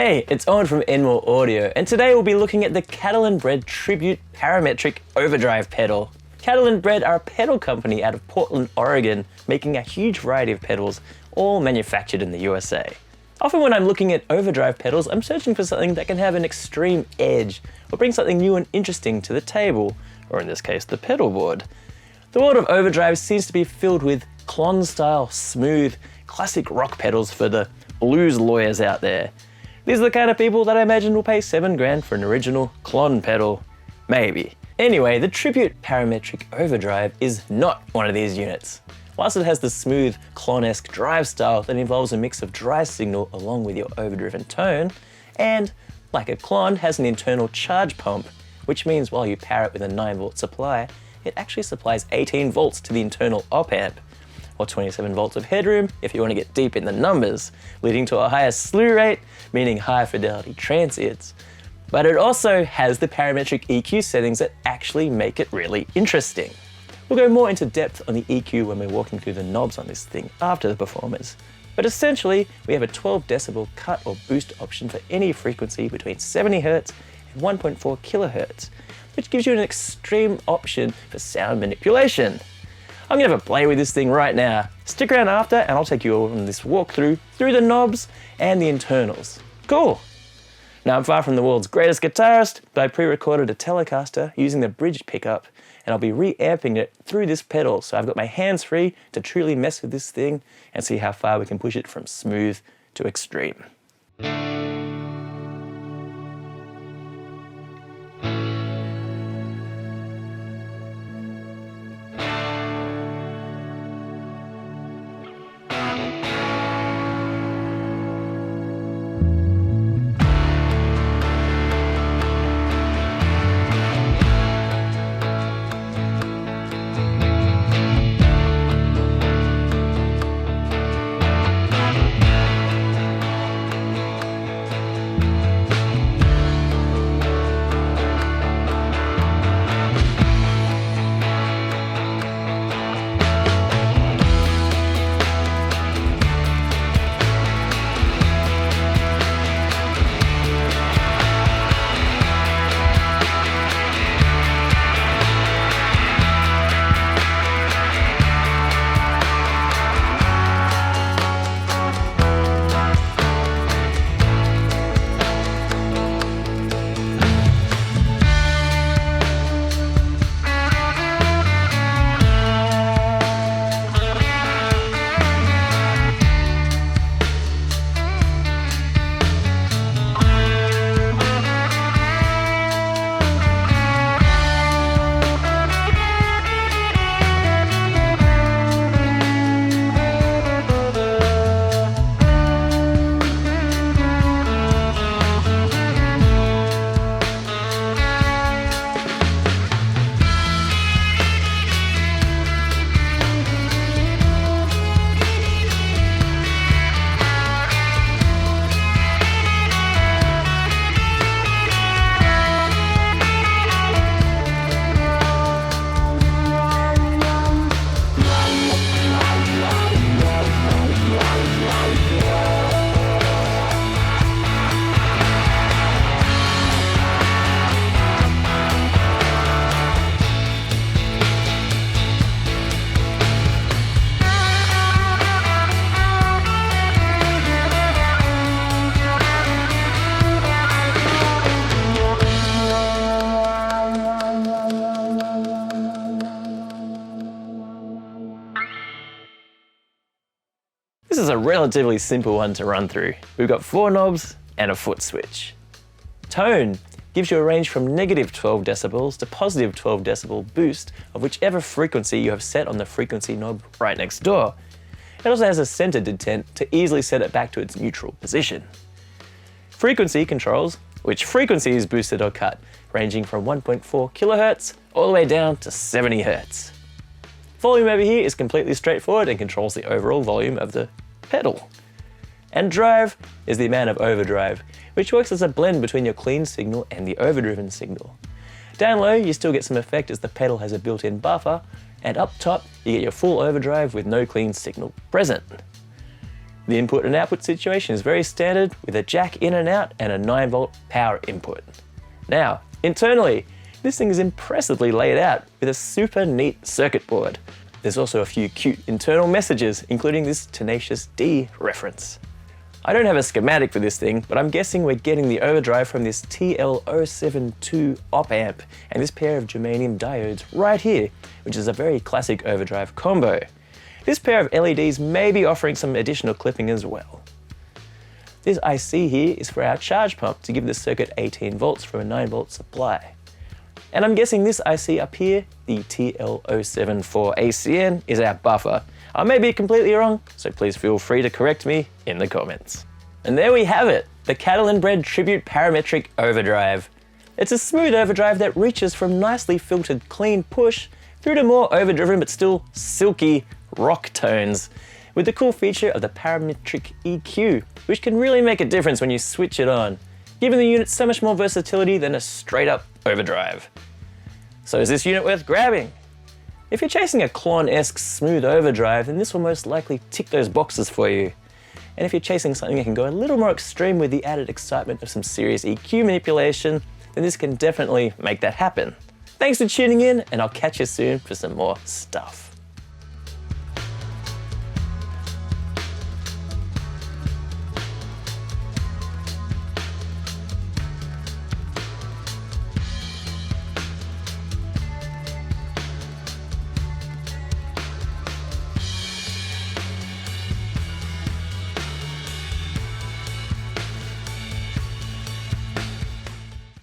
Hey, it's Owen from Enmore Audio, and today we'll be looking at the Catalinbread Tribute Parametric Overdrive pedal. Catalinbread are a pedal company out of Portland, Oregon, making a huge variety of pedals, all manufactured in the USA. Often when I'm looking at overdrive pedals, I'm searching for something that can have an extreme edge, or bring something new and interesting to the table, or in this case, the pedal board. The world of overdrive seems to be filled with Klon-style, smooth, classic rock pedals for the blues lawyers out there. These are the kind of people that I imagine will pay $7 for an original Klon pedal. Maybe. Anyway, the Tribute Parametric Overdrive is not one of these units. Whilst it has the smooth, Klon-esque drive style that involves a mix of dry signal along with your overdriven tone, and, like a Klon, has an internal charge pump, which means while you power it with a 9-volt supply, it actually supplies 18 volts to the internal op-amp, or 27 volts of headroom if you want to get deep in the numbers, leading to a higher slew rate, meaning higher fidelity transients. But it also has the parametric EQ settings that actually make it really interesting. We'll go more into depth on the EQ when we're walking through the knobs on this thing after the performance. But essentially, we have a 12 decibel cut or boost option for any frequency between 70 Hz and 1.4 kHz, which gives you an extreme option for sound manipulation. I'm gonna have a play with this thing right now. Stick around after and I'll take you on this walkthrough through the knobs and the internals. Cool. Now I'm far from the world's greatest guitarist, but I pre-recorded a Telecaster using the bridge pickup, and I'll be re-amping it through this pedal, so I've got my hands free to truly mess with this thing and see how far we can push it from smooth to extreme. This is a relatively simple one to run through. We've got 4 knobs and a foot switch. Tone gives you a range from negative 12 decibels to positive 12 decibel boost of whichever frequency you have set on the frequency knob right next door. It also has a centre-detent to easily set it back to its neutral position. Frequency controls which frequency is boosted or cut, ranging from 1.4 kHz all the way down to 70 Hz. Volume over here is completely straightforward and controls the overall volume of the pedal. And drive is the amount of overdrive, which works as a blend between your clean signal and the overdriven signal. Down low, you still get some effect as the pedal has a built-in buffer, and up top, you get your full overdrive with no clean signal present. The input and output situation is very standard with a jack in and out and a 9-volt power input. Now, internally, this thing is impressively laid out with a super neat circuit board. There's also a few cute internal messages, including this Tenacious D reference. I don't have a schematic for this thing, but I'm guessing we're getting the overdrive from this TL072 op amp and this pair of germanium diodes right here, which is a very classic overdrive combo. This pair of LEDs may be offering some additional clipping as well. This IC here is for our charge pump to give the circuit 18 volts from a 9-volt supply. And I'm guessing this IC up here, the TL074 ACN, is our buffer. I may be completely wrong, so please feel free to correct me in the comments. And there we have it, the Catalinbread Tribute Parametric Overdrive. It's a smooth overdrive that reaches from nicely filtered clean push through to more overdriven but still silky rock tones, with the cool feature of the parametric EQ, which can really make a difference when you switch it on, giving the unit so much more versatility than a straight up overdrive. So is this unit worth grabbing? If you're chasing a Klon-esque smooth overdrive, then this will most likely tick those boxes for you. And if you're chasing something that can go a little more extreme with the added excitement of some serious EQ manipulation, then this can definitely make that happen. Thanks for tuning in, and I'll catch you soon for some more stuff.